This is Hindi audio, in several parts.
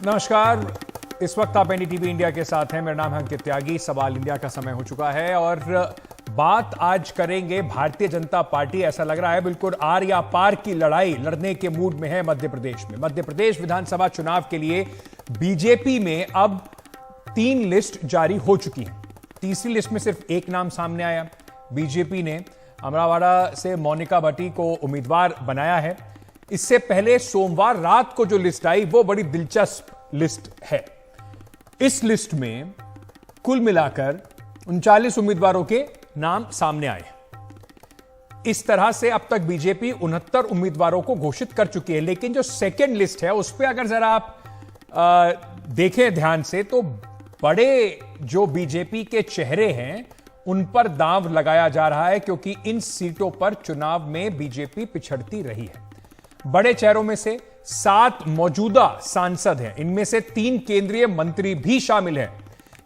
नमस्कार। इस वक्त आप एनडीटीवी इंडिया के साथ हैं। मेरा नाम है अंकित त्यागी। सवाल इंडिया का समय हो चुका है और बात आज करेंगे भारतीय जनता पार्टी। ऐसा लग रहा है बिल्कुल आर या पार की लड़ाई लड़ने के मूड में है मध्य प्रदेश में। मध्य प्रदेश विधानसभा चुनाव के लिए बीजेपी में अब 3 लिस्ट जारी हो चुकी है। तीसरी लिस्ट में सिर्फ एक नाम सामने आया। बीजेपी ने अमरावाड़ा से मोनिका भट्टी को उम्मीदवार बनाया है। इससे पहले सोमवार रात को जो लिस्ट आई वो बड़ी दिलचस्प लिस्ट है। इस लिस्ट में कुल मिलाकर 39 उम्मीदवारों के नाम सामने आए। इस तरह से अब तक बीजेपी 69 उम्मीदवारों को घोषित कर चुकी है। लेकिन जो सेकेंड लिस्ट है उस पर अगर जरा आप देखें ध्यान से तो बड़े जो बीजेपी के चेहरे हैं उन पर दांव लगाया जा रहा है, क्योंकि इन सीटों पर चुनाव में बीजेपी पिछड़ती रही है। बड़े चेहरों में से 7 मौजूदा सांसद हैं। इनमें से 3 केंद्रीय मंत्री भी शामिल हैं।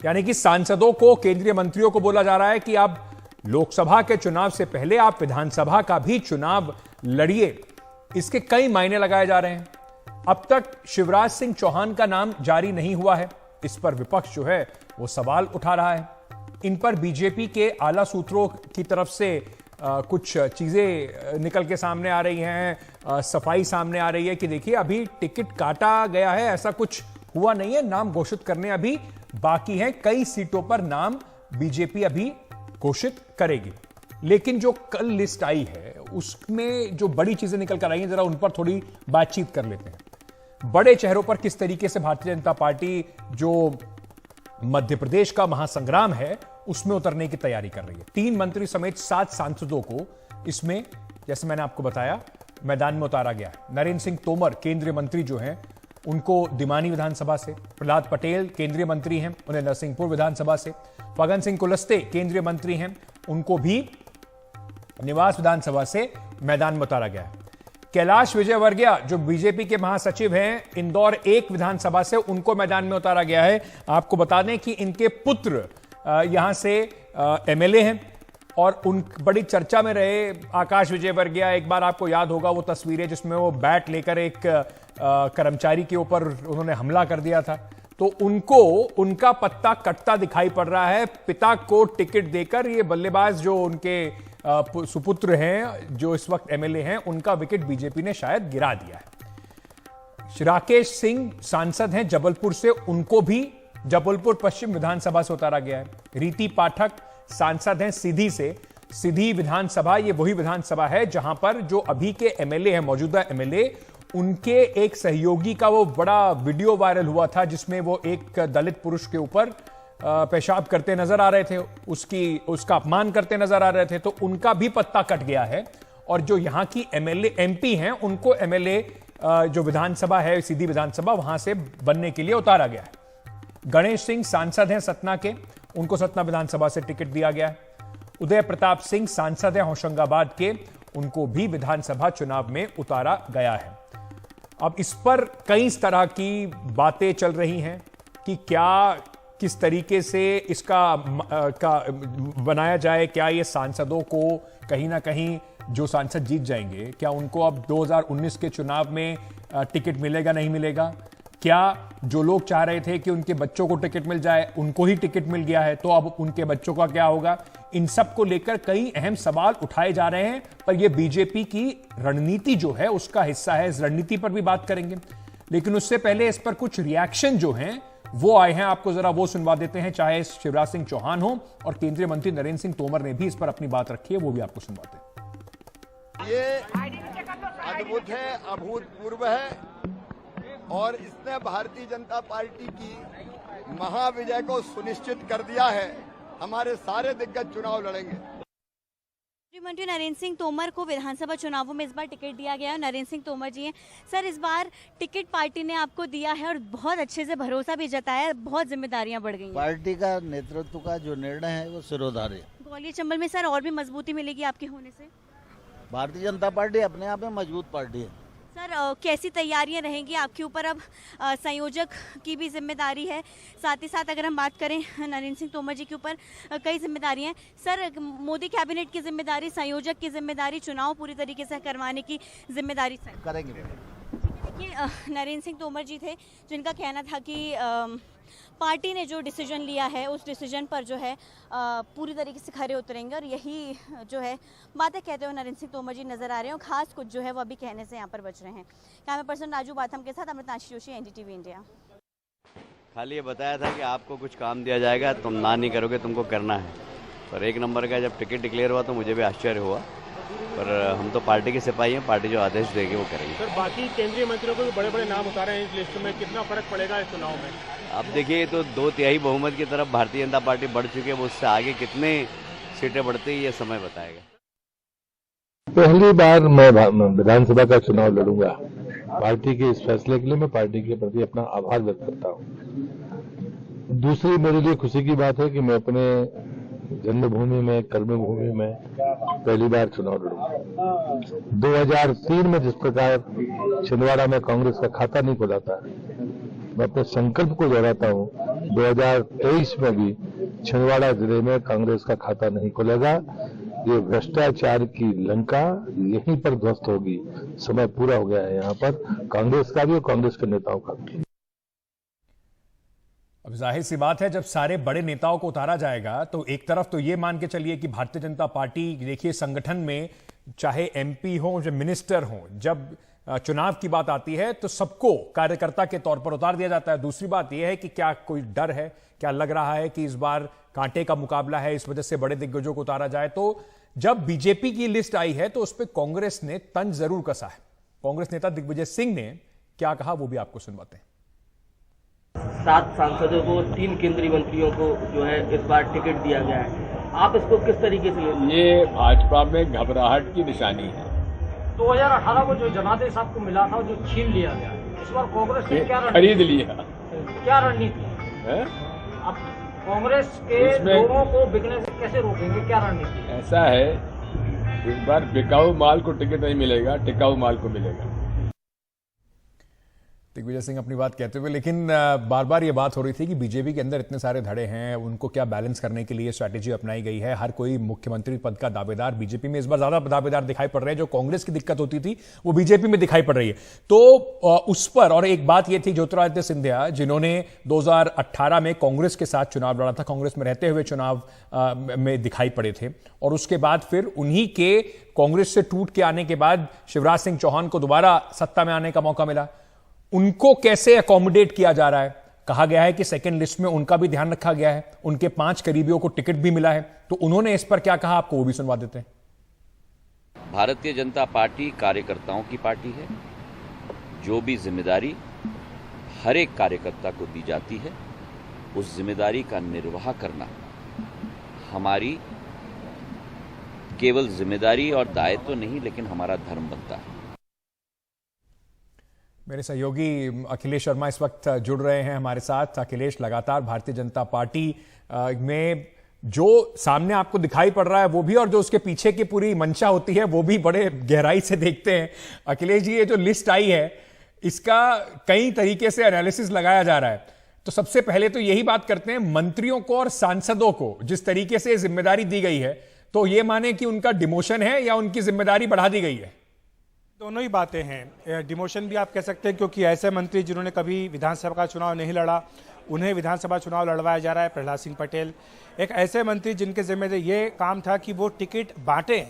यानी कि सांसदों को, केंद्रीय मंत्रियों को बोला जा रहा है कि आप लोकसभा के चुनाव से पहले आप विधानसभा का भी चुनाव लड़िए। इसके कई मायने लगाए जा रहे हैं। अब तक शिवराज सिंह चौहान का नाम जारी नहीं हुआ है। इस पर विपक्ष जो है वो सवाल उठा रहा है। इन पर बीजेपी के आला सूत्रों की तरफ से कुछ चीजें निकल के सामने आ रही हैं। सफाई सामने आ रही है कि देखिए अभी टिकट काटा गया है, ऐसा कुछ हुआ नहीं है। नाम घोषित करने अभी बाकी हैं। कई सीटों पर नाम बीजेपी अभी घोषित करेगी। लेकिन जो कल लिस्ट आई है उसमें जो बड़ी चीजें निकल कर आई हैं, जरा उन पर थोड़ी बातचीत कर लेते हैं। बड़े चेहरों पर किस तरीके से भारतीय जनता पार्टी जो मध्य प्रदेश का महासंग्राम है उसमें उतरने की तैयारी कर रही है। 3 मंत्री समेत 7 सांसदों को इसमें, जैसे मैंने आपको बताया, मैदान में उतारा गया है। नरेंद्र सिंह तोमर केंद्रीय मंत्री जो हैं उनको दिमानी विधानसभा से, प्रहलाद पटेल केंद्रीय मंत्री हैं, उन्हें नरसिंहपुर विधानसभा से, फग्गन सिंह कुलस्ते केंद्रीय मंत्री हैं, उनको भी निवास विधानसभा से मैदान में उतारा गया है। कैलाश विजयवर्गीय जो बीजेपी के महासचिव हैं इंदौर 1 विधानसभा से, उनको मैदान में उतारा गया है। आपको बता दें कि इनके पुत्र यहां से एमएलए हैं और उन बड़ी चर्चा में रहे आकाश विजयवर्गीय। एक बार आपको याद होगा वो तस्वीरें जिसमें वो बैट लेकर एक कर्मचारी के ऊपर उन्होंने हमला कर दिया था। तो उनको उनका पत्ता कटता दिखाई पड़ रहा है। पिता को टिकट देकर ये बल्लेबाज जो उनके सुपुत्र हैं जो इस वक्त एमएलए हैं, उनका विकेट बीजेपी ने शायद गिरा दिया है। राकेश सिंह सांसद हैं जबलपुर से, उनको भी जबलपुर पश्चिम विधानसभा से उतारा गया है। रीति पाठक सांसद हैं सीधी से। सीधी विधानसभा ये वही विधानसभा है जहां पर जो अभी के एमएलए हैं, मौजूदा एमएलए, उनके एक सहयोगी का वो बड़ा वीडियो वायरल हुआ था जिसमें वो एक दलित पुरुष के ऊपर पेशाब करते नजर आ रहे थे, उसका अपमान करते नजर आ रहे थे। तो उनका भी पत्ता कट गया है और जो यहां की एमएलए एमपी हैं उनको एमएलए जो विधानसभा है सीधी विधानसभा, वहां से बनने के लिए उतारा गया है। गणेश सिंह सांसद हैं सतना के, उनको सतना विधानसभा से टिकट दिया गया है। उदय प्रताप सिंह सांसद हैं होशंगाबाद के, उनको भी विधानसभा चुनाव में उतारा गया है। अब इस पर कई तरह की बातें चल रही हैं कि क्या किस तरीके से इसका बनाया जाए। क्या ये सांसदों को कहीं ना कहीं जो सांसद जीत जाएंगे, क्या उनको अब 2019 के चुनाव में टिकट मिलेगा नहीं मिलेगा? क्या जो लोग चाह रहे थे कि उनके बच्चों को टिकट मिल जाए, उनको ही टिकट मिल गया है, तो अब उनके बच्चों का क्या होगा? इन सब को लेकर कई अहम सवाल उठाए जा रहे हैं। पर यह बीजेपी की रणनीति जो है उसका हिस्सा है। इस रणनीति पर भी बात करेंगे, लेकिन उससे पहले इस पर कुछ रिएक्शन जो हैं वो आए हैं। आपको जरा वो सुनवा देते हैं। चाहे शिवराज सिंह चौहान हो और केंद्रीय मंत्री नरेंद्र सिंह तोमर ने भी इस पर अपनी बात रखी है, वो भी आपको सुनवाते हैं। ये अद्भुत है, अभूतपूर्व है और इसने भारतीय जनता पार्टी की महाविजय को सुनिश्चित कर दिया है। हमारे सारे दिग्गज चुनाव लड़ेंगे। मंत्री नरेंद्र सिंह तोमर को विधानसभा चुनावों में इस बार टिकट दिया गया है। नरेंद्र सिंह तोमर जी हैं सर, इस बार टिकट पार्टी ने आपको दिया है और बहुत अच्छे से भरोसा भी जताया है, बहुत जिम्मेदारियां बढ़ गई हैं। पार्टी का नेतृत्व का जो निर्णय है वो सिरोधार्य है। ग्वालियर चंबल में सर और भी मजबूती मिलेगी आपके होने से? भारतीय जनता पार्टी अपने आप में मजबूत पार्टी है। सर कैसी तैयारियां रहेंगी आपके ऊपर? अब संयोजक की भी जिम्मेदारी है, साथ ही साथ अगर हम बात करें नरेंद्र सिंह तोमर जी के ऊपर कई जिम्मेदारियां हैं। सर मोदी कैबिनेट की जिम्मेदारी, संयोजक की जिम्मेदारी, चुनाव पूरी तरीके से करवाने की जिम्मेदारी सर करेंगे। देखिए नरेंद्र सिंह तोमर जी थे जिनका कहना था कि पार्टी ने जो डिसीजन लिया है उस डिसीजन पर जो है पूरी तरीके से खरे उतरेंगे और यही जो है बातें कहते हुए नरेंद्र सिंह तोमर जी नजर आ रहे हैं और खास कुछ जो है वो अभी कहने से यहाँ पर बच रहे हैं। कैमरा पर्सन राजू बाथम के साथ अमृतांशी जोशी, एनडीटीवी इंडिया। खाली ये बताया था कि आपको कुछ काम दिया जाएगा, तुम ना नहीं करोगे, तुमको करना है। पर एक नंबर का जब टिकट डिक्लेयर हुआ तो मुझे भी आश्चर्य हुआ, पर हम तो पार्टी के सिपाही हैं, पार्टी जो आदेश देगी वो करेंगे। सर बाकी केंद्रीय मंत्रियों को भी बड़े बड़े नाम उतारे हैं इस लिस्ट में, कितना फर्क पड़ेगा इस चुनाव में? आप देखिए तो 2/3 बहुमत की तरफ भारतीय जनता पार्टी बढ़ चुकी है, वो उससे आगे कितने सीटें बढ़ती है ये समय बताएगा। पहली बार मैं विधानसभा का चुनाव लड़ूंगा। पार्टी के इस फैसले के लिए मैं पार्टी के प्रति अपना आभार व्यक्त करता हूं। दूसरी मेरे लिए खुशी की बात है कि मैं अपने जन्मभूमि में, कर्मभूमि में पहली बार चुनाव लड़ूंगा। 2003 में जिस प्रकार छिंदवाड़ा में कांग्रेस का खाता नहीं खुला था, मैं अपने संकल्प को दोहराता हूं, 2023 में भी छिंदवाड़ा जिले में कांग्रेस का खाता नहीं खुलेगा। ये भ्रष्टाचार की लंका यहीं पर ध्वस्त होगी। समय पूरा हो गया है यहाँ पर कांग्रेस का भी और कांग्रेस के नेताओं का भी। अब जाहिर सी बात है, जब सारे बड़े नेताओं को उतारा जाएगा तो एक तरफ तो ये मान के चलिए कि भारतीय जनता पार्टी, देखिए संगठन में चाहे एमपी हो, जो मिनिस्टर हो, जब चुनाव की बात आती है तो सबको कार्यकर्ता के तौर पर उतार दिया जाता है। दूसरी बात यह है कि क्या कोई डर है, क्या लग रहा है कि इस बार कांटे का मुकाबला है, इस वजह से बड़े दिग्गजों को उतारा जाए? तो जब बीजेपी की लिस्ट आई है तो उस पर कांग्रेस ने तंज जरूर कसा है। कांग्रेस नेता दिग्विजय सिंह ने क्या कहा वो भी आपको सुनवाते हैं। 7 सांसदों को, 3 केंद्रीय मंत्रियों को जो है इस बार टिकट दिया गया है, आप इसको किस तरीके से लेते हैं? ये भाजपा में घबराहट की निशानी है। 2018 को जो जनादेश आपको मिला था जो छीन लिया गया, इस बार कांग्रेस ने क्या खरीद लिया, क्या रणनीति है? अब कांग्रेस के लोगों को बिकने से कैसे रोकेंगे, क्या रणनीति? ऐसा है, इस बार बिकाऊ माल को टिकट नहीं मिलेगा, टिकाऊ माल को मिलेगा। दिग्विजय सिंह अपनी बात कहते हुए, लेकिन बार बार ये बात हो रही थी कि बीजेपी के अंदर इतने सारे धड़े हैं, उनको क्या बैलेंस करने के लिए स्ट्रैटेजी अपनाई गई है। हर कोई मुख्यमंत्री पद का दावेदार बीजेपी में इस बार ज्यादा दावेदार दिखाई पड़ रहे हैं। जो कांग्रेस की दिक्कत होती थी वो बीजेपी में दिखाई पड़ रही है। तो उस पर और एक बात ये थी, ज्योतिरादित्य सिंधिया जिन्होंने 2018 में कांग्रेस के साथ चुनाव लड़ा था, कांग्रेस में रहते हुए चुनाव में दिखाई पड़े थे, और उसके बाद फिर उन्हीं के कांग्रेस से टूट के आने के बाद शिवराज सिंह चौहान को दोबारा सत्ता में आने का मौका मिला। उनको कैसे अकोमोडेट किया जा रहा है? कहा गया है कि सेकंड लिस्ट में उनका भी ध्यान रखा गया है, उनके 5 करीबियों को टिकट भी मिला है। तो उन्होंने इस पर क्या कहा, आपको वो भी सुनवा देते हैं। भारतीय जनता पार्टी कार्यकर्ताओं की पार्टी है। जो भी जिम्मेदारी हर एक कार्यकर्ता को दी जाती है, उस जिम्मेदारी का निर्वाह करना हमारी केवल जिम्मेदारी और दायित्व तो नहीं, लेकिन हमारा धर्म बनता है। मेरे सहयोगी अखिलेश शर्मा इस वक्त जुड़ रहे हैं हमारे साथ। अखिलेश, लगातार भारतीय जनता पार्टी में जो सामने आपको दिखाई पड़ रहा है वो भी, और जो उसके पीछे की पूरी मंशा होती है वो भी बड़े गहराई से देखते हैं। अखिलेश जी, ये जो लिस्ट आई है इसका कई तरीके से एनालिसिस लगाया जा रहा है। तो सबसे पहले तो यही बात करते हैं, मंत्रियों को और सांसदों को जिस तरीके से जिम्मेदारी दी गई है, तो ये माने कि उनका डिमोशन है या उनकी जिम्मेदारी बढ़ा दी गई है? दोनों ही बातें हैं। डिमोशन भी आप कह सकते हैं, क्योंकि ऐसे मंत्री जिन्होंने कभी विधानसभा का चुनाव नहीं लड़ा, उन्हें विधानसभा चुनाव लड़वाया जा रहा है। प्रहलाद सिंह पटेल एक ऐसे मंत्री जिनके जिम्मेदारी ये काम था कि वो टिकट बांटें,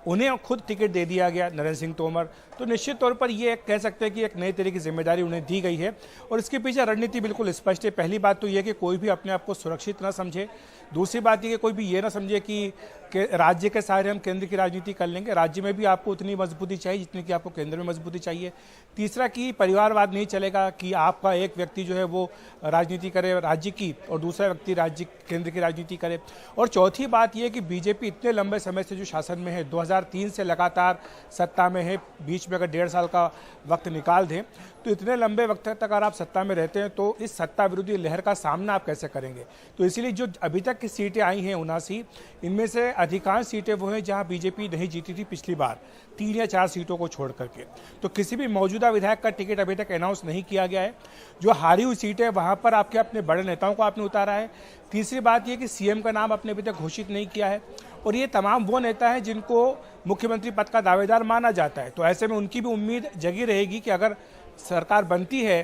उन्हें खुद टिकट दे दिया गया, नरेंद्र सिंह तोमर। तो निश्चित तौर पर ये कह सकते हैं कि एक नई तरह की जिम्मेदारी उन्हें दी गई है और इसके पीछे रणनीति बिल्कुल स्पष्ट है। पहली बात तो ये कि कोई भी अपने आप को सुरक्षित न समझे। दूसरी बात ये कि कोई भी ये ना समझे कि राज्य के सहारे हम केंद्र की राजनीति कर लेंगे। राज्य में भी आपको उतनी मजबूती चाहिए जितनी कि आपको केंद्र में मजबूती चाहिए। तीसरा कि परिवारवाद नहीं चलेगा कि आपका एक व्यक्ति जो है वो राजनीति करे राज्य की और दूसरा व्यक्ति राज्य केंद्र की राजनीति करे। और चौथी बात यह कि बीजेपी इतने लंबे समय से जो शासन में है, 2003 से लगातार सत्ता में है, बीच में अगर 1.5 साल का वक्त निकाल दें तो इतने लंबे वक्त तक अगर आप सत्ता में रहते हैं तो इस सत्ता विरोधी लहर का सामना आप कैसे करेंगे? तो इसीलिए जो अभी तक की सीटें आई हैं 79, इनमें से अधिकांश सीटें वो हैं जहां बीजेपी नहीं जीती थी पिछली बार, 3 या 4 सीटों को छोड़ करके। तो किसी भी मौजूदा विधायक का टिकट अभी तक अनाउंस नहीं किया गया है। जो हारी हुई सीटें वहां पर आपके अपने बड़े नेताओं को आपने उतारा है। तीसरी बात यह कि सीएम का नाम आपने अभी तक घोषित नहीं किया है और ये तमाम वो नेता हैं जिनको मुख्यमंत्री पद का दावेदार माना जाता है। तो ऐसे में उनकी भी उम्मीद जगी रहेगी कि अगर सरकार बनती है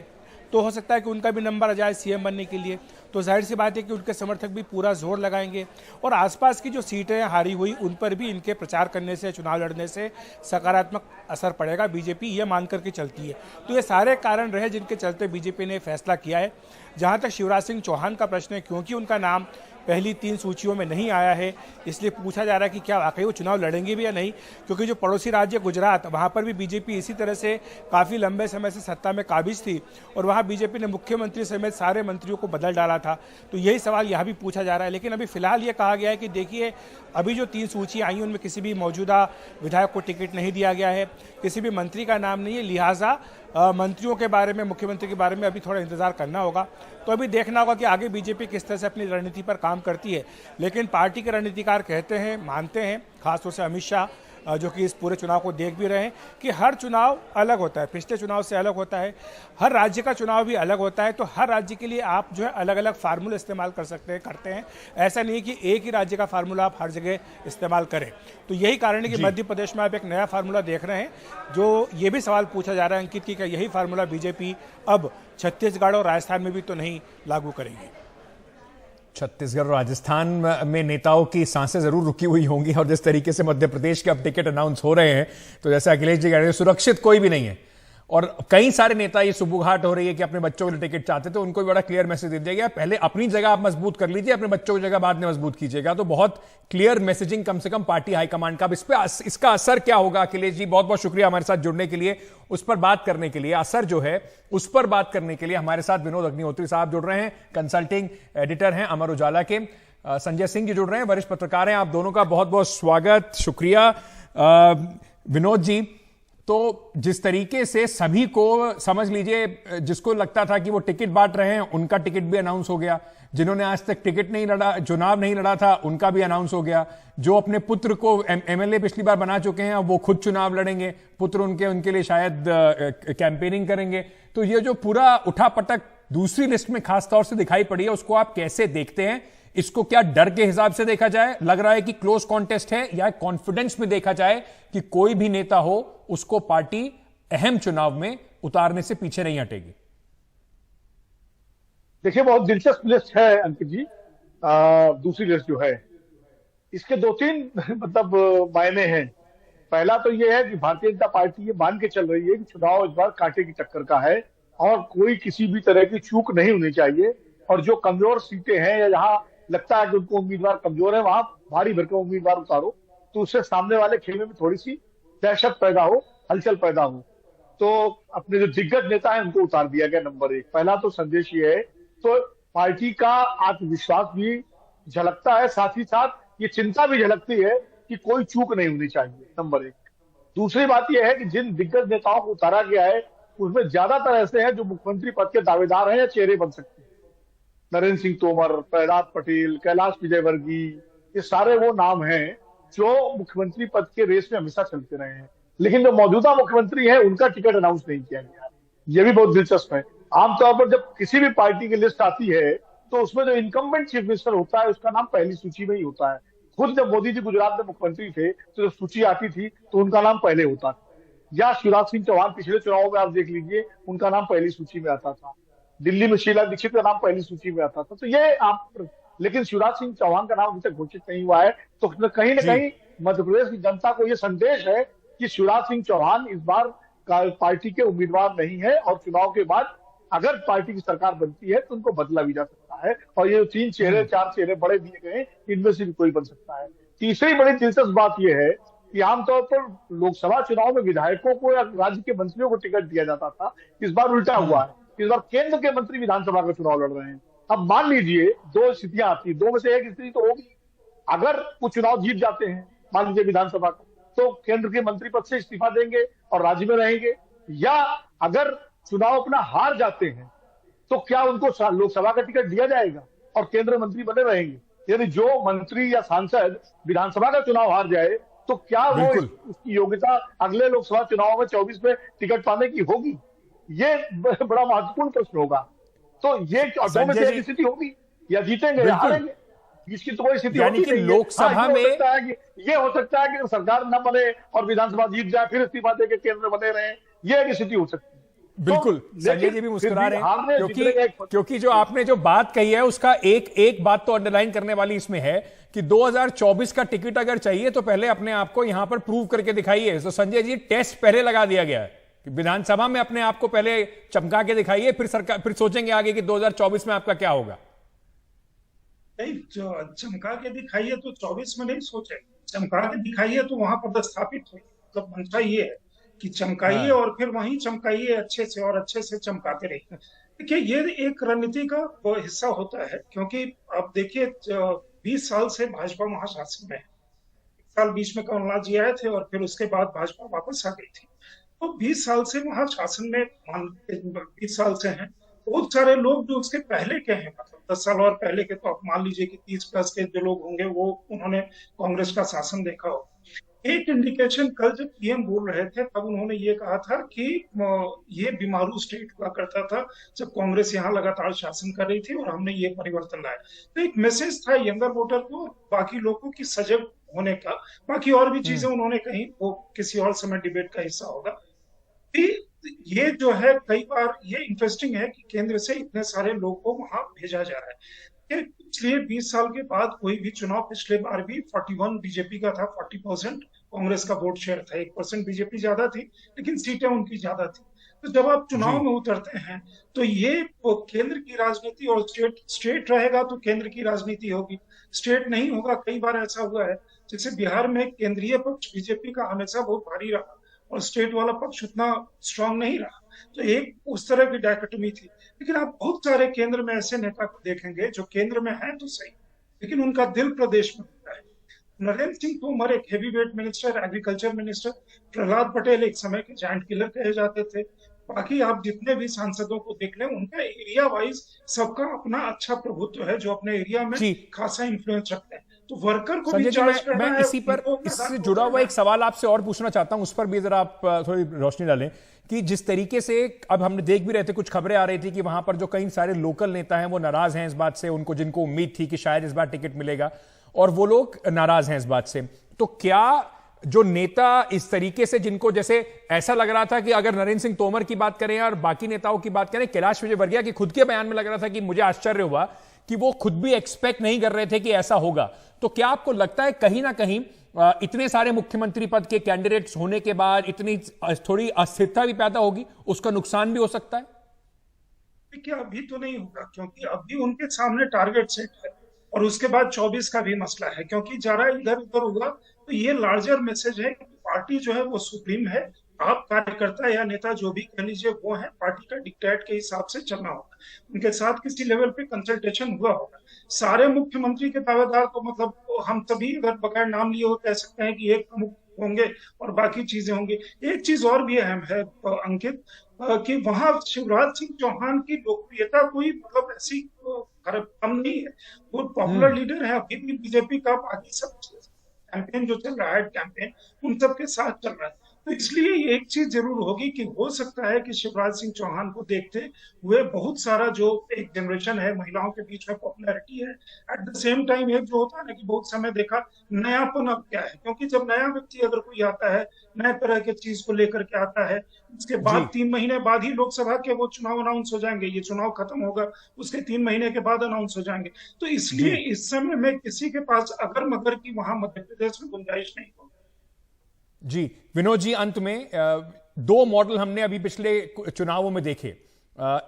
तो हो सकता है कि उनका भी नंबर आ जाए सीएम बनने के लिए, तो जाहिर सी बात है कि उनके समर्थक भी पूरा जोर लगाएंगे और आसपास की जो सीटें हारी हुई उन पर भी इनके प्रचार करने से, चुनाव लड़ने से सकारात्मक असर पड़ेगा। बीजेपी ये मान करके चलती है। तो ये सारे कारण रहे जिनके चलते बीजेपी ने फैसला किया है। जहाँ तक शिवराज सिंह चौहान का प्रश्न है, क्योंकि उनका नाम पहली 3 सूचियों में नहीं आया है, इसलिए पूछा जा रहा है कि क्या वाकई वो चुनाव लड़ेंगे भी या नहीं, क्योंकि जो पड़ोसी राज्य गुजरात, वहाँ पर भी बीजेपी इसी तरह से काफ़ी लंबे समय से सत्ता में काबिज थी और वहाँ बीजेपी ने मुख्यमंत्री समेत सारे मंत्रियों को बदल डाला था। तो यही सवाल यहाँ भी पूछा जा रहा है। लेकिन अभी फिलहाल ये कहा गया है कि देखिए, अभी जो 3 सूची आई उनमें किसी भी मौजूदा विधायक को टिकट नहीं दिया गया है, किसी भी मंत्री का नाम नहीं है, लिहाजा मंत्रियों के बारे में, मुख्यमंत्री के बारे में अभी थोड़ा इंतजार करना होगा। तो अभी देखना होगा कि आगे बीजेपी किस तरह से अपनी रणनीति पर काम करती है। लेकिन पार्टी के रणनीतिकार कहते हैं, मानते हैं, खासतौर से अमित शाह जो कि इस पूरे चुनाव को देख भी रहे हैं, कि हर चुनाव अलग होता है, पिछले चुनाव से अलग होता है, हर राज्य का चुनाव भी अलग होता है। तो हर राज्य के लिए आप जो है अलग अलग फार्मूला इस्तेमाल कर सकते हैं, करते हैं। ऐसा नहीं है कि एक ही राज्य का फार्मूला आप हर जगह इस्तेमाल करें। तो यही कारण है कि मध्य प्रदेश में आप एक नया फार्मूला देख रहे हैं। जो ये भी सवाल पूछा जा रहा है अंकित की, क्या यही फार्मूला बीजेपी अब छत्तीसगढ़ और राजस्थान में भी तो नहीं लागू करेगी? छत्तीसगढ़ और राजस्थान में नेताओं की सांसें जरूर रुकी हुई होंगी, और जिस तरीके से मध्य प्रदेश के अब टिकट अनाउंस हो रहे हैं, तो जैसे अखिलेश जी कह रहे हैं, सुरक्षित कोई भी नहीं है। और कई सारे नेता ये सुबुगाहट हो रही है कि अपने बच्चों के लिए टिकट चाहते, तो उनको भी बड़ा क्लियर मैसेज दे दिया गया, पहले अपनी जगह आप मजबूत कर लीजिए, अपने बच्चों की जगह बाद में मजबूत कीजिएगा। तो बहुत क्लियर मैसेजिंग कम से कम पार्टी हाईकमांड का। अब इस पे इसका असर क्या होगा? अखिलेश जी, बहुत बहुत शुक्रिया हमारे साथ जुड़ने के लिए, उस पर बात करने के लिए, असर जो है उस पर बात करने के लिए हमारे साथ विनोद अग्निहोत्री साहब जुड़ रहे हैं, कंसल्टिंग एडिटर हैं अमर उजाला के। संजय सिंह जी जुड़ रहे हैं, वरिष्ठ पत्रकार हैं। आप दोनों का बहुत बहुत स्वागत, शुक्रिया। विनोद जी, तो जिस तरीके से सभी को, समझ लीजिए, जिसको लगता था कि वो टिकट बांट रहे हैं, उनका टिकट भी अनाउंस हो गया। जिन्होंने आज तक टिकट नहीं लड़ा, चुनाव नहीं लड़ा था, उनका भी अनाउंस हो गया। जो अपने पुत्र को एमएलए पिछली बार बना चुके हैं, वो खुद चुनाव लड़ेंगे, पुत्र उनके लिए शायद कैंपेनिंग करेंगे। तो ये जो पूरा उठापटक दूसरी लिस्ट में खासतौर से दिखाई पड़ी है, उसको आप कैसे देखते हैं? इसको क्या डर के हिसाब से देखा जाए, लग रहा है कि क्लोज कॉन्टेस्ट है, या कॉन्फिडेंस में देखा जाए कि कोई भी नेता हो उसको पार्टी अहम चुनाव में उतारने से पीछे नहीं हटेगी? देखिए, बहुत दिलचस्प लिस्ट है अंकित जी। दूसरी लिस्ट जो है, इसके 2-3 मतलब मायने हैं। पहला तो ये है कि भारतीय जनता पार्टी ये मान के चल रही है कि चुनाव इस बार कांटे की टक्कर का है और कोई किसी भी तरह की चूक नहीं होनी चाहिए। और जो कमजोर सीटें हैं या जहां लगता है कि उनको उम्मीदवार कमजोर है, वहां भारी भरकम उम्मीदवार उतारो, तो उससे सामने वाले खेमे में थोड़ी सी दहशत पैदा हो, हलचल पैदा हो। तो अपने जो दिग्गज नेता हैं उनको उतार दिया गया, नंबर 1। पहला तो संदेश ये है। तो पार्टी का आत्मविश्वास भी झलकता है, साथ ही साथ ये चिंता भी झलकती है कि कोई चूक नहीं होनी चाहिए, नंबर 1। दूसरी बात यह है कि जिन दिग्गज नेताओं को उतारा गया है उसमें ज्यादातर ऐसे हैं जो मुख्यमंत्री पद के दावेदार हैं या चेहरे बन सकते हैं। नरेंद्र सिंह तोमर, प्रहलाद पटेल, कैलाश विजयवर्गीय, ये सारे वो नाम हैं जो मुख्यमंत्री पद के रेस में हमेशा चलते रहे हैं। लेकिन जो मौजूदा मुख्यमंत्री है उनका टिकट अनाउंस नहीं किया गया। ये भी बहुत दिलचस्प है। आमतौर पर जब किसी भी पार्टी की लिस्ट आती है तो उसमें जो इनकम्बेंट चीफ मिनिस्टर होता है उसका नाम पहली सूची में ही होता है। खुद जब मोदी जी गुजरात में मुख्यमंत्री थे तो जब सूची आती थी तो उनका नाम पहले होता था। या शिवराज सिंह चौहान पिछले चुनावों में आप देख लीजिए, उनका नाम पहली सूची में आता था। दिल्ली में शीला दीक्षित का नाम पहली सूची में आता था। तो ये आप, लेकिन शिवराज सिंह चौहान का नाम अभी तक घोषित नहीं हुआ है। तो कहीं ना कहीं मध्य प्रदेश की जनता को यह संदेश है कि शिवराज सिंह चौहान इस बार पार्टी के उम्मीदवार नहीं है और चुनाव के बाद अगर पार्टी की सरकार बनती है तो उनको बदला भी जा सकता है। और ये 3 चेहरे 4 चेहरे बड़े दिए गए, इनमें से भी कोई बन सकता है। तीसरी बड़ी दिलचस्प बात यह है कि आमतौर पर लोकसभा चुनाव में विधायकों को या राज्य के मंत्रियों को टिकट दिया जाता था, इस बार उल्टा हुआ है। इस बार केंद्र के मंत्री विधानसभा का चुनाव लड़ रहे हैं। अब मान लीजिए 2 स्थितियां आती है, 2 में से एक स्थिति तो होगी। अगर वो चुनाव जीत जाते हैं, मान लीजिए विधानसभा का, तो केंद्र के मंत्री पद से इस्तीफा देंगे और राज्य में रहेंगे। या अगर चुनाव अपना हार जाते हैं तो क्या उनको लोकसभा का टिकट दिया जाएगा और केंद्र मंत्री बने रहेंगे? यानी जो मंत्री या सांसद विधानसभा का चुनाव हार जाए तो क्या वो उसकी योग्यता अगले लोकसभा चुनाव में 24 में टिकट पाने की होगी? ये बड़ा महत्वपूर्ण प्रश्न होगा। तो ये दो में से एक स्थिति होगी, या जीतेंगे या हारेंगे। इसकी तो कोई स्थिति यानी कि लोकसभा में ये हो सकता है कि सरकार न बने और विधानसभा जीत जाए फिर इस्तीफा देकर केंद्र में बने रहे, ये एक स्थिति हो सकती है। बिल्कुल संजय जी भी मुस्कुरा रहे हैं क्योंकि जो आपने जो बात कही है उसका एक बात तो अंडरलाइन करने वाली इसमें है कि 2024 का टिकट अगर चाहिए तो पहले अपने आप को यहां पर प्रूव करके दिखाइए। तो संजय जी टेस्ट पहले लगा दिया गया है कि विधानसभा में अपने आप को पहले चमका के दिखाइए, फिर सोचेंगे आगे कि 2024 में आपका क्या होगा। नहीं, चमका के दिखाइए तो 24 में नहीं सोचे, चमका के दिखाइए तो वहां पर स्थापित हो। मतलब मंशा ये है कि चमकाइए और फिर वहीं चमकाइए अच्छे से और अच्छे से चमकाते रहिए। देखिए ये एक रणनीति का हिस्सा होता है, क्योंकि अब देखिए 20 साल से भाजपा महाशासन में है। 1 साल बीच में कमलनाथ जी आए थे और फिर उसके बाद भाजपा वापस आ गई थी। तो 20 साल से महाशासन में 20 साल से हैं बहुत सारे लोग जो उसके पहले के हैं, मतलब 10 साल और पहले के, तो आप मान लीजिए कि 30 प्लस के जो लोग होंगे वो उन्होंने कांग्रेस का शासन देखा हो। एक इंडिकेशन कल जब पीएम बोल रहे थे तब उन्होंने ये कहा था कि ये बीमारू स्टेट हुआ करता था जब कांग्रेस यहाँ लगातार शासन कर रही थी और हमने ये परिवर्तन लाया। तो एक मैसेज था यंगर वोटर को, बाकी लोगों की सजग होने का। बाकी और भी चीजें उन्होंने कही, वो किसी और समय डिबेट का हिस्सा होगा। ये जो है कई बार ये इंटरेस्टिंग है कि केंद्र से इतने सारे लोग को वहां भेजा जा रहा है। इसलिए 20 साल के बाद कोई भी चुनाव, पिछले बार भी 41 बीजेपी का था, 40% कांग्रेस का वोट शेयर था, 1% बीजेपी ज्यादा थी लेकिन सीटें उनकी ज्यादा थी। तो जब आप चुनाव में उतरते हैं तो ये केंद्र की राजनीति और स्टेट रहेगा तो केंद्र की राजनीति होगी, स्टेट नहीं होगा। कई बार ऐसा हुआ है जैसे बिहार में केंद्रीय पक्ष बीजेपी का हमेशा बहुत भारी रहा और स्टेट वाला पक्ष उतना स्ट्रांग नहीं रहा। तो एक उस तरह की डायकोटमी थी। लेकिन आप बहुत सारे केंद्र में ऐसे नेता को देखेंगे जो केंद्र में है तो सही लेकिन उनका दिल प्रदेश में होता है। नरेंद्र सिंह तोमर एक heavy weight minister, agriculture minister, Prahlad Patel एक समय के जायंट किलर कहे जाते थे। बाकी आप जितने भी सांसदों को देख लें उनका एरिया वाइज सबका अपना अच्छा प्रभुत्व है, जो अपने एरिया में खासा इन्फ्लुएंस रखते हैं। तो वर्कर को भी चार्ज करना है। मैं इसी पर इससे जुड़ा हुआ एक सवाल आपसे और पूछना चाहता हूं, उस पर भी जरा आप थोड़ी रोशनी डालें कि जिस तरीके से अब हमने देख भी रहे थे, कुछ खबरें आ रही थी कि वहां पर जो कई सारे लोकल नेता हैं वो नाराज हैं इस बात से, उनको जिनको उम्मीद थी कि शायद इस बार टिकट मिलेगा और वो लोग नाराज हैं इस बात से। तो क्या जो नेता इस तरीके से, जिनको जैसे ऐसा लग रहा था कि अगर नरेंद्र सिंह तोमर की बात करें और बाकी नेताओं की बात करें, कैलाश विजयवर्गीय की खुद के बयान में लग रहा था कि मुझे आश्चर्य हुआ कि वो खुद भी एक्सपेक्ट नहीं कर रहे थे कि ऐसा होगा। तो क्या आपको लगता है कहीं ना कहीं इतने सारे मुख्यमंत्री पद के कैंडिडेट्स होने के बाद इतनी थोड़ी अस्थिरता भी पैदा होगी, उसका नुकसान भी हो सकता है? देखिए अभी तो नहीं होगा, क्योंकि अभी उनके सामने टारगेट सेट है और उसके बाद 24 का भी मसला है। क्योंकि जरा इधर उधर हुआ तो ये लार्जर मैसेज है कि पार्टी जो है वो सुप्रीम है। आप कार्यकर्ता या नेता जो भी कह लीजिए वो है, पार्टी का डिक्टेट के हिसाब से चलना होगा। उनके साथ किसी लेवल पे कंसल्टेशन हुआ होगा। सारे मुख्यमंत्री के दावेदार तो मतलब हम सभी अगर बगैर नाम लिए हो कह सकते हैं कि एक प्रमुख होंगे और बाकी चीजें होंगी। एक चीज और भी अहम है अंकित, कि वहां शिवराज सिंह चौहान की लोकप्रियता कोई मतलब ऐसी कम नहीं है। वो पॉपुलर लीडर है अभी भी बीजेपी का। बाकी सब कैंपेन जो चल रहा है, कैंपेन उन सबके साथ चल रहा है। तो इसलिए ये एक चीज जरूर होगी कि हो सकता है कि शिवराज सिंह चौहान को देखते हुए बहुत सारा जो एक जनरेशन है, महिलाओं के बीच में पॉपुलैरिटी है, एट द सेम टाइम एक जो होता है ना कि बहुत समय देखा नयापन अब क्या है। क्योंकि जब नया व्यक्ति अगर कोई आता है नए तरह के चीज को लेकर के आता है, उसके बाद 3 महीने बाद ही लोकसभा के वो चुनाव अनाउंस हो जाएंगे। ये चुनाव खत्म होगा उसके 3 महीने के बाद अनाउंस हो जाएंगे। तो इसलिए इस समय में किसी के पास अगर मगर की वहां मध्य प्रदेश में गुंजाइश नहीं होगी। जी विनोद जी, अंत में 2 मॉडल हमने अभी पिछले चुनावों में देखे।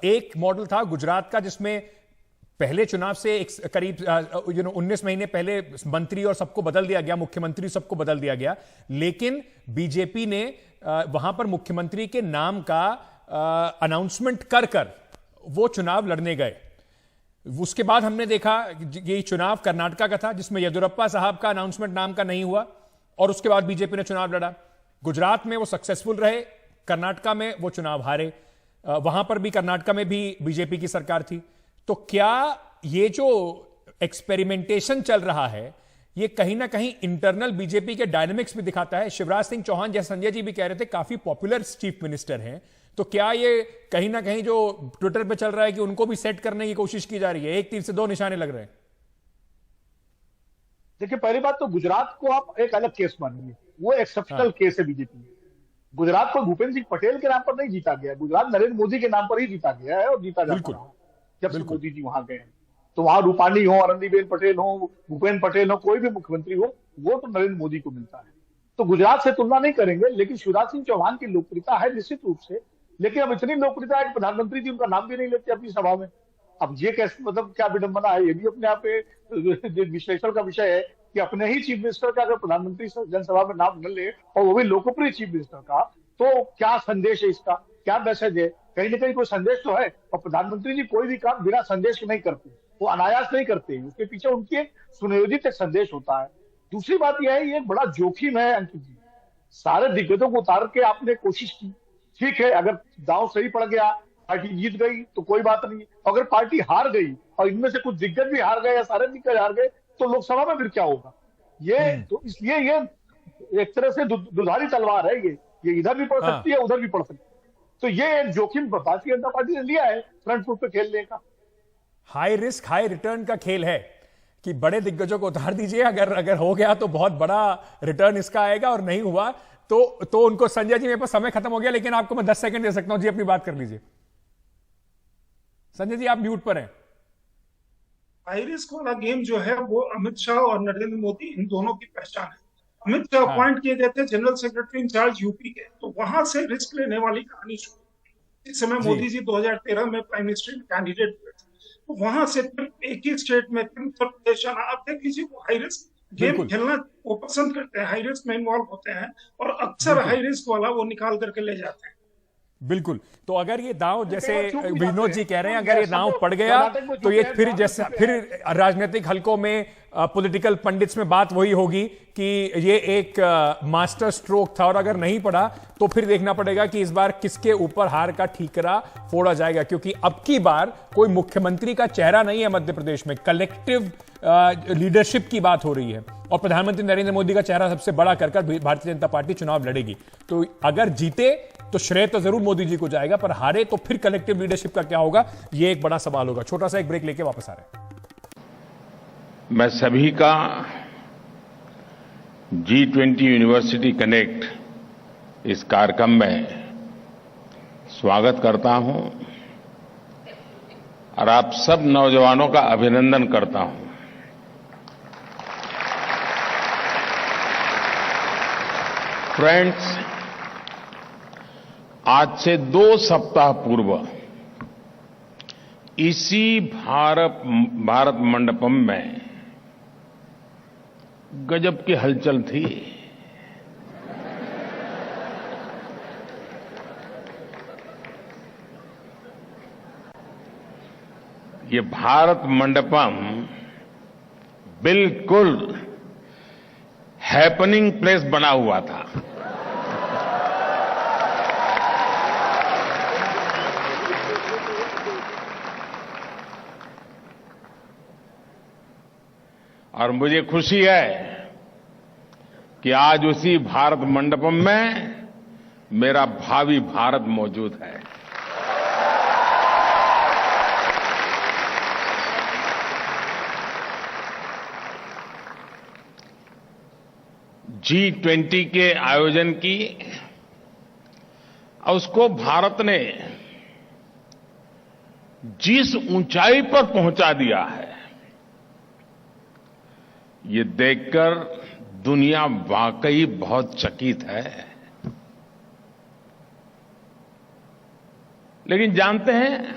एक मॉडल था गुजरात का, जिसमें पहले चुनाव से एक करीब 19 महीने पहले मंत्री और सबको बदल दिया गया, मुख्यमंत्री सबको बदल दिया गया, लेकिन बीजेपी ने वहां पर मुख्यमंत्री के नाम का अनाउंसमेंट कर वो चुनाव लड़ने गए। उसके बाद हमने देखा ये चुनाव कर्नाटका का था, जिसमें येदियुरप्पा साहब का अनाउंसमेंट नाम का नहीं हुआ और उसके बाद बीजेपी ने चुनाव लड़ा। गुजरात में वो सक्सेसफुल रहे, कर्नाटका में वो चुनाव हारे। वहां पर भी, कर्नाटका में भी बीजेपी की सरकार थी। तो क्या ये जो एक्सपेरिमेंटेशन चल रहा है ये कहीं ना कहीं इंटरनल बीजेपी के डायनामिक्स भी दिखाता है? शिवराज सिंह चौहान, जैसे संजय जी भी कह रहे थे, काफी पॉपुलर चीफ मिनिस्टर हैं, तो क्या ये कहीं ना कहीं जो ट्विटर पे चल रहा है कि उनको भी सेट करने की कोशिश की जा रही है? एक तीर से 2 निशाने लग रहे हैं। देखिए पहली बात तो गुजरात को आप एक अलग केस मानेंगे, वो एक्सेप्शनल केस है बीजेपी में। गुजरात को भूपेंद्र सिंह पटेल के नाम पर नहीं जीता गया, गुजरात नरेंद्र मोदी के नाम पर ही जीता गया है और जीता जाता है जब से मोदी जी वहां गए। तो वहां रूपाणी हो, आनंदीबेन पटेल हो, भूपेंद्र पटेल हो, कोई भी मुख्यमंत्री हो, वो तो नरेंद्र मोदी को मिलता है। तो गुजरात से तुलना नहीं करेंगे, लेकिन शिवराज सिंह चौहान की लोकप्रियता है निश्चित रूप से। लेकिन अब इतनी लोकप्रियता है कि प्रधानमंत्री जी उनका नाम भी नहीं लेते अपनी सभा में। अब ये कैसे, मतलब क्या विडंबना है, ये भी अपने आप में विश्लेषण का विषय है कि अपने ही चीफ मिनिस्टर का अगर प्रधानमंत्री जनसभा में नाम न ले, और वो भी लोकप्रिय चीफ मिनिस्टर का, तो क्या संदेश है इसका, क्या मैसेज है? कहीं ना कहीं कोई संदेश तो है। और प्रधानमंत्री जी कोई भी काम बिना संदेश के नहीं करते, वो अनायास नहीं करते, उसके पीछे उनकी एक सुनियोजित एक संदेश होता है। दूसरी बात यह है, ये एक बड़ा जोखिम है अंकित जी। सारे दिग्गजों को उतार के आपने कोशिश की, ठीक है, अगर दांव सही पड़ गया, पार्टी जीत गई तो कोई बात नहीं। अगर पार्टी हार गई और इनमें से कुछ दिग्गज भी हार गए या सारे दिग्गज हार गए, तो लोकसभा में फिर क्या होगा? ये तो इसलिए ये एक तरह से दुधारी तलवार है, ये इधर भी पड़ सकती है, उधर भी पड़ सकती है। तो ये एक जोखिम भारतीय जनता पार्टी ने लिया है फ्रंट फुट पे खेलने का। हाई रिस्क हाई रिटर्न का खेल है कि बड़े दिग्गजों को उतार दीजिए, अगर हो गया तो बहुत बड़ा रिटर्न इसका आएगा, और नहीं हुआ तो उनको। संजय जी, मेरे पास समय खत्म हो गया, लेकिन आपको मैं 10 सेकंड दे सकता हूं जी, अपनी बात कर लीजिए। संजय जी, आप म्यूट पर हैं। हाई रिस्क वाला गेम जो है वो अमित शाह और नरेंद्र मोदी, इन दोनों की पहचान है। अमित शाह अपॉइंट किए गए थे जनरल सेक्रेटरी इंचार्ज यूपी के, तो वहां से रिस्क लेने वाली कहानी शुरू। इस समय मोदी जी 2013 में प्राइम मिनिस्टर कैंडिडेट हुए थे, तो वहां से एक ही स्टेट में उत्तर प्रदेश आना। आप देख लीजिए, वो हाई रिस्क गेम खेलना वो पसंद करते हैं, हाई रिस्क में इन्वॉल्व होते हैं, और अक्सर हाई रिस्क वाला वो निकाल करके ले जाते हैं। बिल्कुल। तो अगर ये दांव, जैसे विनोद जी कह रहे हैं, अगर ये दांव पड़ गया तो ये फिर राजनीतिक हलकों में, पॉलिटिकल पंडित्स में बात वही होगी कि ये एक मास्टर स्ट्रोक था, और अगर नहीं पड़ा तो फिर देखना पड़ेगा कि इस बार किसके ऊपर हार का ठीकरा फोड़ा जाएगा। क्योंकि अब की बार कोई मुख्यमंत्री का चेहरा नहीं है मध्य प्रदेश में, कलेक्टिव लीडरशिप की बात हो रही है, और प्रधानमंत्री नरेंद्र मोदी का चेहरा सबसे बड़ा कर भारतीय जनता पार्टी चुनाव लड़ेगी। तो अगर जीते तो श्रेय तो जरूर मोदी जी को जाएगा, पर हारे तो फिर कलेक्टिव लीडरशिप का क्या होगा, ये एक बड़ा सवाल होगा। छोटा सा एक ब्रेक लेके वापस आ रहे हैं। मैं सभी का G20 यूनिवर्सिटी कनेक्ट इस कार्यक्रम में स्वागत करता हूं, और आप सब नौजवानों का अभिनंदन करता हूं। फ्रेंड्स, आज से 2 सप्ताह पूर्व इसी भारत मंडपम में गजब की हलचल थी। ये भारत मंडपम बिल्कुल हैपनिंग प्लेस बना हुआ था। और मुझे खुशी है कि आज उसी भारत मंडपम में मेरा भावी भारत मौजूद है। G20 के आयोजन की, और उसको भारत ने जिस ऊंचाई पर पहुंचा दिया है, ये देखकर दुनिया वाकई बहुत चकित है। लेकिन जानते हैं,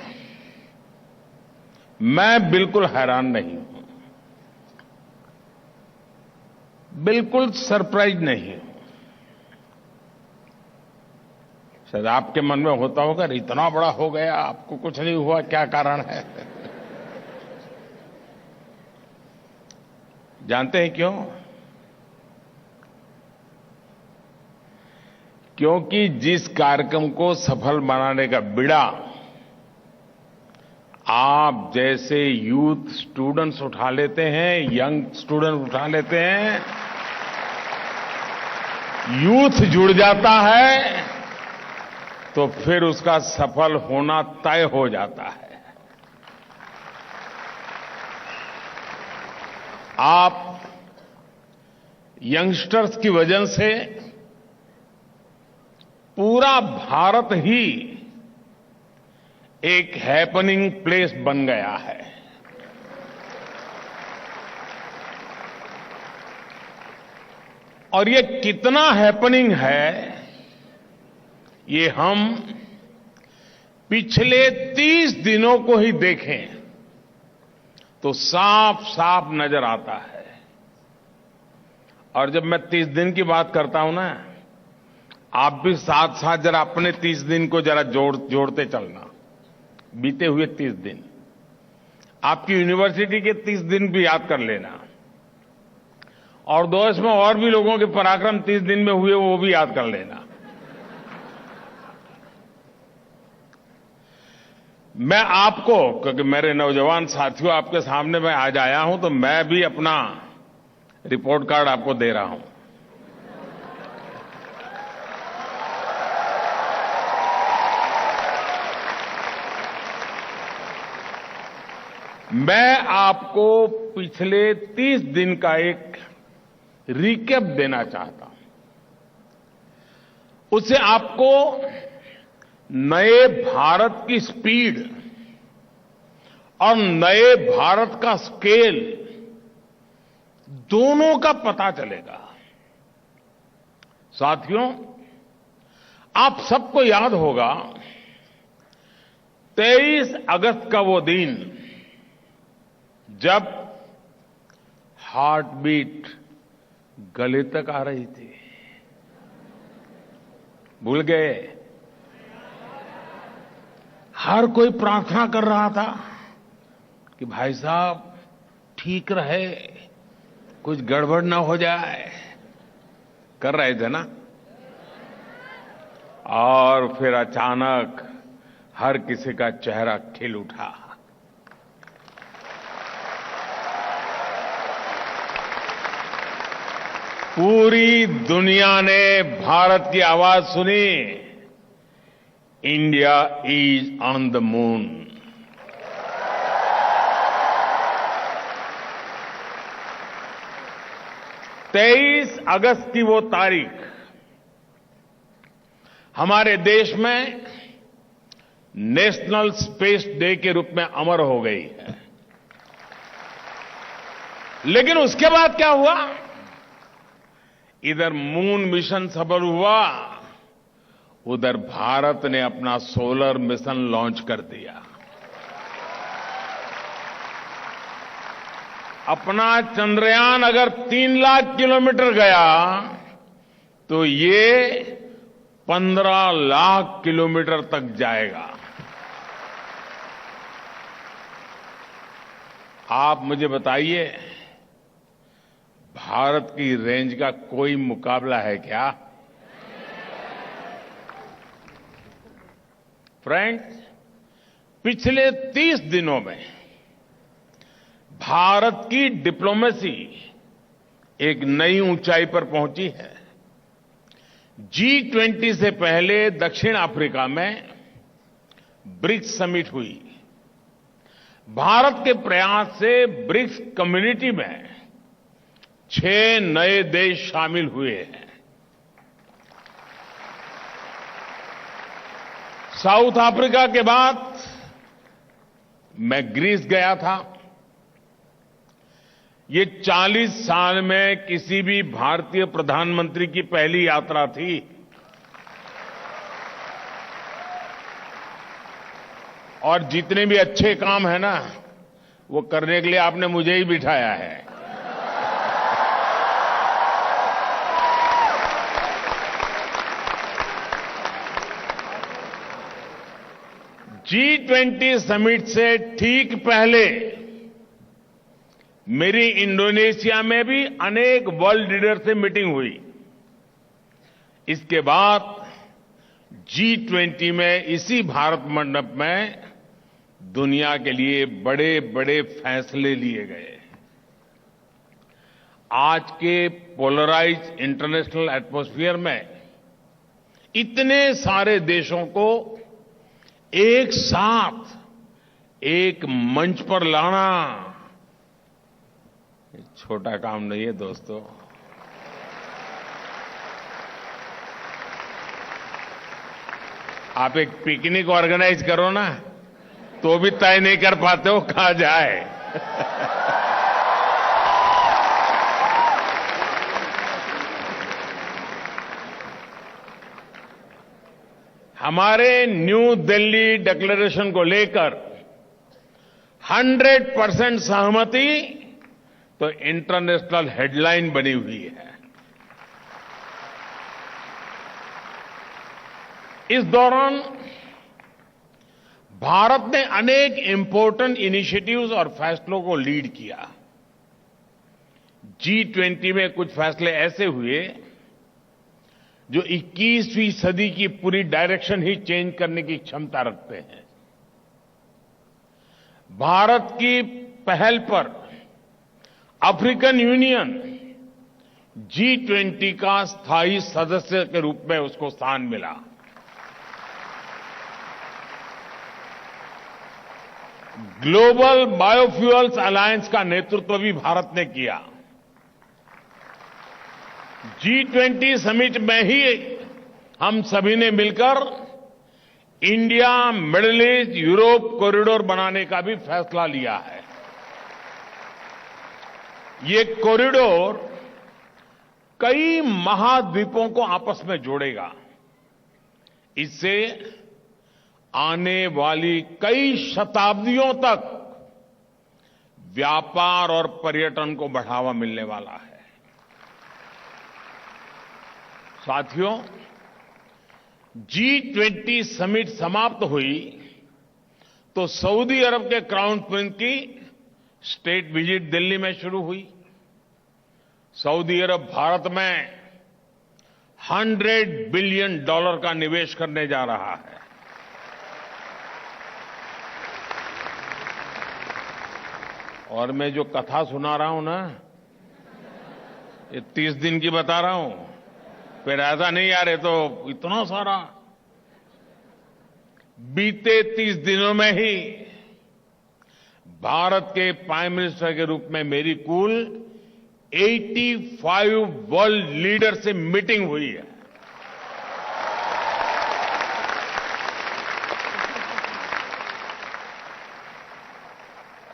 मैं बिल्कुल हैरान नहीं हूं, बिल्कुल सरप्राइज नहीं हूं। शायद आपके मन में होता होगा, इतना बड़ा हो गया, आपको कुछ नहीं हुआ, क्या कारण है? जानते हैं क्यों? क्योंकि जिस कार्यक्रम को सफल बनाने का बीड़ा आप जैसे यूथ स्टूडेंट्स उठा लेते हैं, यंग स्टूडेंट उठा लेते हैं, यूथ जुड़ जाता है, तो फिर उसका सफल होना तय हो जाता है। आप यंगस्टर्स की वजह से पूरा भारत ही एक हैपनिंग प्लेस बन गया है। और ये कितना हैपनिंग है, ये हम पिछले 30 दिनों को ही देखें तो साफ साफ नजर आता है। और जब मैं 30 दिन की बात करता हूं ना, आप भी साथ साथ जरा अपने 30 दिन को जरा जोड़ते चलना। बीते हुए 30 दिन, आपकी यूनिवर्सिटी के 30 दिन भी याद कर लेना, और देश में और भी लोगों के पराक्रम 30 दिन में हुए वो भी याद कर लेना। मैं आपको, क्योंकि मेरे नौजवान साथियों आपके सामने मैं आज आया हूं, तो मैं भी अपना रिपोर्ट कार्ड आपको दे रहा हूं। मैं आपको पिछले 30 दिन का एक रिकैप देना चाहता हूं। उससे आपको नए भारत की स्पीड और नए भारत का स्केल दोनों का पता चलेगा। साथियों, आप सबको याद होगा 23 अगस्त का वो दिन जब हार्ट बीट गले तक आ रही थी। भूल गए? हर कोई प्रार्थना कर रहा था कि भाई साहब ठीक रहे, कुछ गड़बड़ ना हो जाए। कर रहे थे ना? और फिर अचानक हर किसी का चेहरा खिल उठा। पूरी दुनिया ने भारत की आवाज सुनी, India is on the moon. तेईस अगस्त की वो तारीख हमारे देश में नेशनल स्पेस डे के रूप में अमर हो गई है। लेकिन उसके बाद क्या हुआ? इधर मून मिशन सफल हुआ, उधर भारत ने अपना सोलर मिशन लॉन्च कर दिया। अपना चंद्रयान अगर 3 लाख किलोमीटर गया तो ये 15 लाख किलोमीटर तक जाएगा। आप मुझे बताइए, भारत की रेंज का कोई मुकाबला है क्या? फ्रेंड्स, पिछले 30 दिनों में भारत की डिप्लोमेसी एक नई ऊंचाई पर पहुंची है। G20 से पहले दक्षिण अफ्रीका में ब्रिक्स समिट हुई। भारत के प्रयास से ब्रिक्स कम्युनिटी में 6 नए देश शामिल हुए हैं। साउथ अफ्रीका के बाद मैं ग्रीस गया था। ये 40 साल में किसी भी भारतीय प्रधानमंत्री की पहली यात्रा थी। और जितने भी अच्छे काम है ना, वो करने के लिए आपने मुझे ही बिठाया है। G20 समिट से ठीक पहले मेरी इंडोनेशिया में भी अनेक वर्ल्ड लीडर से मीटिंग हुई। इसके बाद G20 में इसी भारत मंडप में दुनिया के लिए बड़े बड़े फैसले लिए गए। आज के पोलराइज्ड इंटरनेशनल एटमॉस्फेयर में इतने सारे देशों को एक साथ एक मंच पर लाना छोटा काम नहीं है दोस्तों। आप एक पिकनिक ऑर्गेनाइज करो ना, तो भी तय नहीं कर पाते हो कहां जाए। हमारे न्यू दिल्ली डिक्लेरेशन को लेकर 100% सहमति तो इंटरनेशनल हेडलाइन बनी हुई है। इस दौरान भारत ने अनेक इंपॉर्टेंट इनिशिएटिव्स और फैसलों को लीड किया। G20 में कुछ फैसले ऐसे हुए जो 21वीं सदी की पूरी डायरेक्शन ही चेंज करने की क्षमता रखते हैं। भारत की पहल पर अफ्रीकन यूनियन G20 का स्थायी सदस्य के रूप में उसको स्थान मिला। ग्लोबल बायोफ्यूल्स अलायंस का नेतृत्व भी भारत ने किया। G20 समिट में ही हम सभी ने मिलकर India middle east Europe corridor बनाने का भी फैसला लिया है। ये कॉरिडोर कई महाद्वीपों को आपस में जोड़ेगा। इससे आने वाली कई शताब्दियों तक व्यापार और पर्यटन को बढ़ावा मिलने वाला है। साथियों, G20 समिट समाप्त हुई तो सऊदी अरब के क्राउन प्रिंस की स्टेट विजिट दिल्ली में शुरू हुई। सऊदी अरब भारत में $100 बिलियन का निवेश करने जा रहा है। और मैं जो कथा सुना रहा हूं ना, ये 30 दिन की बता रहा हूं, फिर ऐसा नहीं यार ये तो इतना सारा। बीते 30 दिनों में ही भारत के प्राइम मिनिस्टर के रूप में मेरी कुल 85 वर्ल्ड लीडर से मीटिंग हुई है।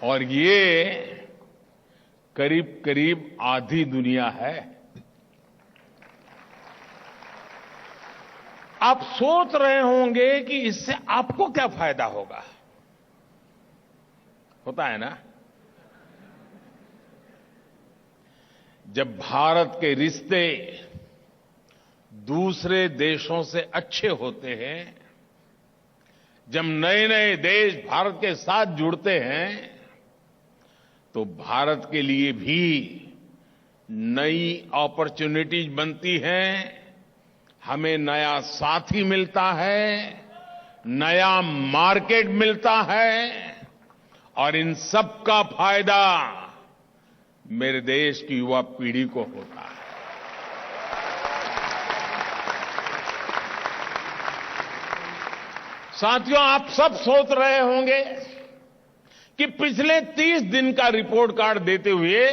और ये करीब करीब आधी दुनिया है। आप सोच रहे होंगे कि इससे आपको क्या फायदा होगा। होता है ना, जब भारत के रिश्ते दूसरे देशों से अच्छे होते हैं, जब नए नए देश भारत के साथ जुड़ते हैं, तो भारत के लिए भी नई अपॉर्चुनिटीज बनती हैं। हमें नया साथी मिलता है, नया मार्केट मिलता है, और इन सब का फायदा मेरे देश की युवा पीढ़ी को होता है। साथियों, आप सब सोच रहे होंगे कि पिछले 30 दिन का रिपोर्ट कार्ड देते हुए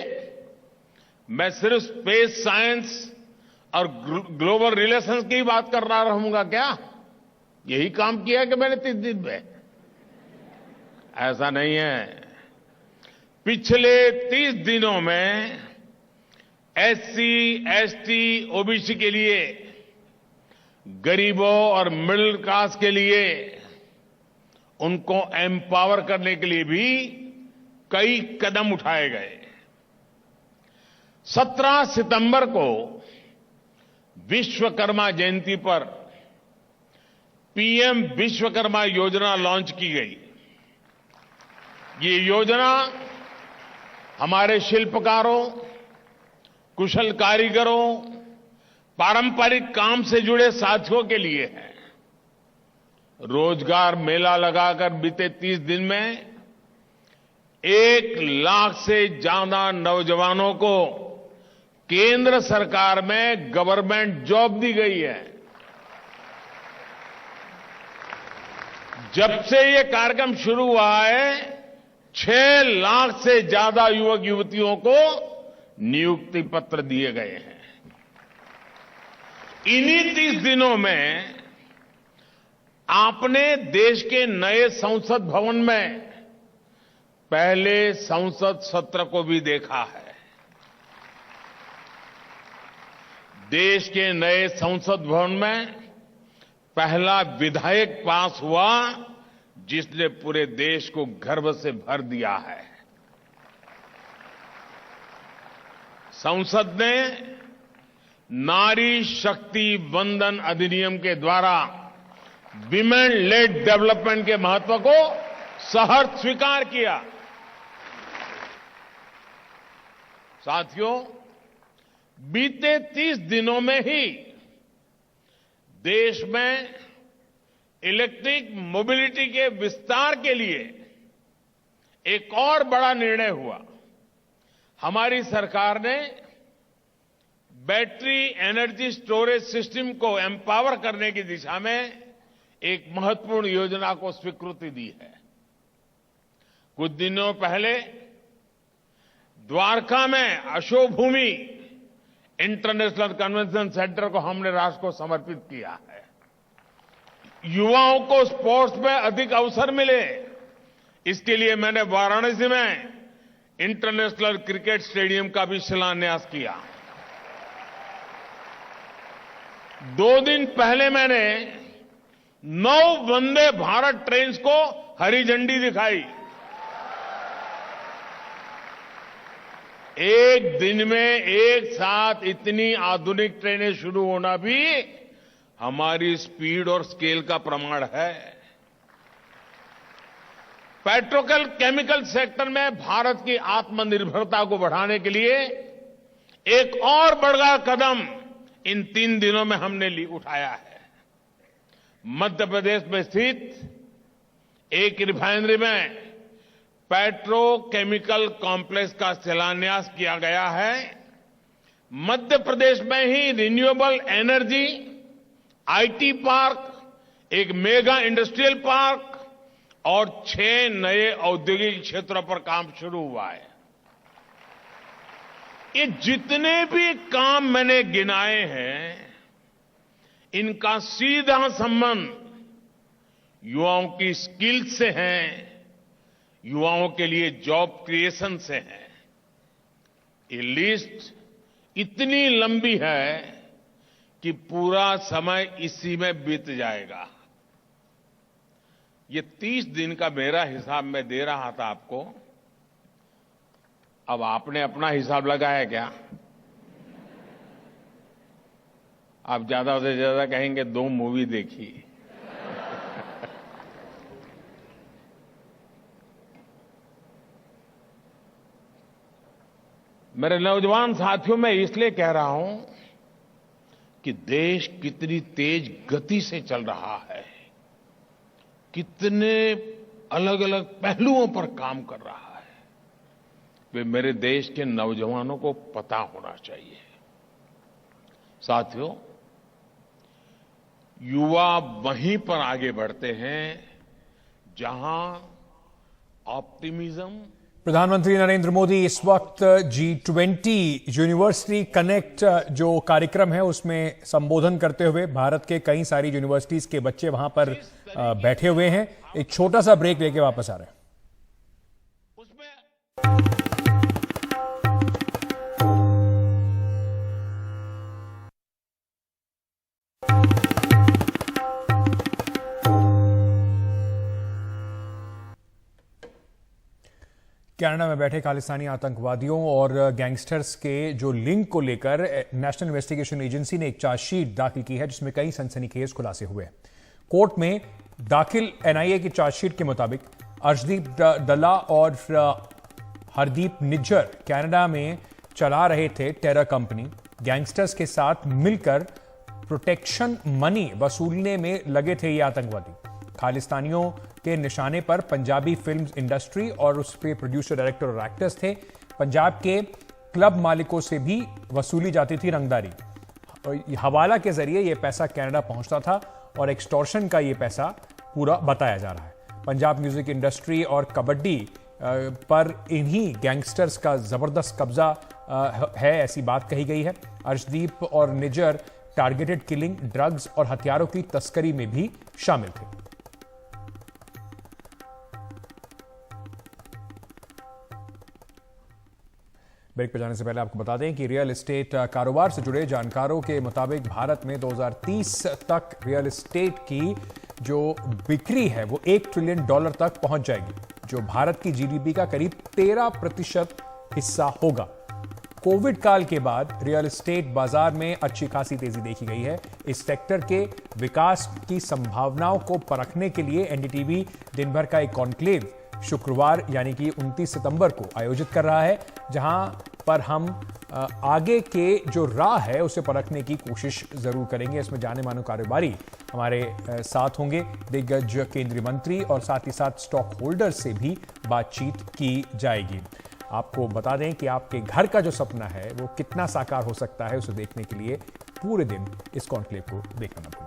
मैं सिर्फ स्पेस साइंस और ग्लोबल रिलेशंस की बात कर रहा रहूंगा क्या? यही काम किया कि मैंने 30 दिन में? ऐसा नहीं है। पिछले 30 दिनों में SC, ST, OBC के लिए, गरीबों और मिडिल क्लास के लिए, उनको एम्पावर करने के लिए भी कई कदम उठाए गए। 17 सितंबर को विश्वकर्मा जयंती पर PM विश्वकर्मा योजना लॉन्च की गई। ये योजना हमारे शिल्पकारों, कुशल कारीगरों, पारंपरिक काम से जुड़े साथियों के लिए है। रोजगार मेला लगाकर बीते 30 दिन में 1 लाख से ज्यादा नौजवानों को केंद्र सरकार में गवर्नमेंट जॉब दी गई है। जब से ये कार्यक्रम शुरू हुआ है, 6 लाख से ज्यादा युवक युवतियों को नियुक्ति पत्र दिए गए हैं। इन्हीं 30 दिनों में आपने देश के नए संसद भवन में पहले संसद सत्र को भी देखा है। देश के नए संसद भवन में पहला विधायक पास हुआ जिसने पूरे देश को गर्व से भर दिया है। संसद ने नारी शक्ति वंदन अधिनियम के द्वारा विमेन लेड डेवलपमेंट के महत्व को सहर्ष स्वीकार किया। साथियों, बीते 30 दिनों में ही देश में इलेक्ट्रिक मोबिलिटी के विस्तार के लिए एक और बड़ा निर्णय हुआ। हमारी सरकार ने बैटरी एनर्जी स्टोरेज सिस्टम को एम्पावर करने की दिशा में एक महत्वपूर्ण योजना को स्वीकृति दी है। कुछ दिनों पहले द्वारका में अशोक भूमि इंटरनेशनल कन्वेंशन सेंटर को हमने राष्ट्र को समर्पित किया है। युवाओं को स्पोर्ट्स में अधिक अवसर मिले, इसके लिए मैंने वाराणसी में इंटरनेशनल क्रिकेट स्टेडियम का भी शिलान्यास किया। 2 दिन पहले मैंने 9 वंदे भारत ट्रेन को हरी झंडी दिखाई। एक दिन में एक साथ इतनी आधुनिक ट्रेनें शुरू होना भी हमारी स्पीड और स्केल का प्रमाण है। पेट्रोकेमिकल सेक्टर में भारत की आत्मनिर्भरता को बढ़ाने के लिए एक और बड़ा कदम इन 3 दिनों में हमने उठाया है। मध्य प्रदेश में स्थित एक रिफाइनरी में पेट्रोकेमिकल कॉम्प्लेक्स का शिलान्यास किया गया है। मध्य प्रदेश में ही रिन्यूएबल एनर्जी, आईटी पार्क, एक मेगा इंडस्ट्रियल पार्क और 6 नए औद्योगिक क्षेत्रों पर काम शुरू हुआ है। ये जितने भी काम मैंने गिनाए हैं, इनका सीधा संबंध युवाओं की स्किल से है, युवाओं के लिए जॉब क्रिएशन से है। ये लिस्ट इतनी लंबी है कि पूरा समय इसी में बीत जाएगा। ये 30 दिन का मेरा हिसाब मैं दे रहा था आपको। अब आपने अपना हिसाब लगाया क्या? आप ज्यादा से ज्यादा कहेंगे 2 मूवी देखी। मेरे नौजवान साथियों, मैं इसलिए कह रहा हूं कि देश कितनी तेज गति से चल रहा है, कितने अलग अलग पहलुओं पर काम कर रहा है, वे मेरे देश के नौजवानों को पता होना चाहिए। साथियों, युवा वहीं पर आगे बढ़ते हैं जहां ऑप्टिमिज्म। प्रधानमंत्री नरेंद्र मोदी इस वक्त G20 यूनिवर्सिटी कनेक्ट जो कार्यक्रम है उसमें संबोधन करते हुए, भारत के कई सारी यूनिवर्सिटीज के बच्चे वहां पर बैठे हुए हैं। एक छोटा सा ब्रेक लेके वापस आ रहे हैं। कनाडा में बैठे खालिस्तानी आतंकवादियों और गैंगस्टर्स के जो लिंक को लेकर नेशनल इन्वेस्टिगेशन एजेंसी ने एक चार्जशीट दाखिल की है, जिसमें कई सनसनीखेज खुलासे हुए हैं। कोर्ट में दाखिल एनआईए की चार्जशीट के मुताबिक अर्शदीप दल्ला और हरदीप निज्जर कनाडा में चला रहे थे टेरर कंपनी। गैंगस्टर्स के साथ मिलकर प्रोटेक्शन मनी वसूलने में लगे थे ये आतंकवादी। खालिस्तानियों के निशाने पर पंजाबी फिल्म इंडस्ट्री और उस पे प्रोड्यूसर, डायरेक्टर और एक्टर्स थे। पंजाब के क्लब मालिकों से भी वसूली जाती थी रंगदारी। हवाला के जरिए यह पैसा कनाडा पहुंचता था और एक्सटॉर्शन का यह पैसा पूरा बताया जा रहा है। पंजाब म्यूजिक इंडस्ट्री और कबड्डी पर इन्हीं गैंगस्टर्स का जबरदस्त कब्जा है, ऐसी बात कही गई है। अर्शदीप और निज्जर टारगेटेड किलिंग, ड्रग्स और हथियारों की तस्करी में भी शामिल थे। ब्रेक पर जाने से पहले आपको बता दें कि रियल एस्टेट कारोबार से जुड़े जानकारों के मुताबिक भारत में 2030 तक रियल एस्टेट की जो बिक्री है वो $1 ट्रिलियन तक पहुंच जाएगी, जो भारत की जीडीपी का करीब 13% हिस्सा होगा। कोविड काल के बाद रियल एस्टेट बाजार में अच्छी खासी तेजी देखी गई है। इस सेक्टर के विकास की संभावनाओं को परखने के लिए एनडीटीवी दिन भर का एक कॉन्क्लेव शुक्रवार यानी कि 29 सितंबर को आयोजित कर रहा है, जहां पर हम आगे के जो राह है उसे परखने की कोशिश जरूर करेंगे। इसमें जाने माने कारोबारी हमारे साथ होंगे, दिग्गज केंद्रीय मंत्री और साथ ही साथ स्टॉक होल्डर से भी बातचीत की जाएगी। आपको बता दें कि आपके घर का जो सपना है वो कितना साकार हो सकता है, उसे देखने के लिए पूरे दिन इस कॉन्क्लेव को देखना पड़ेगा।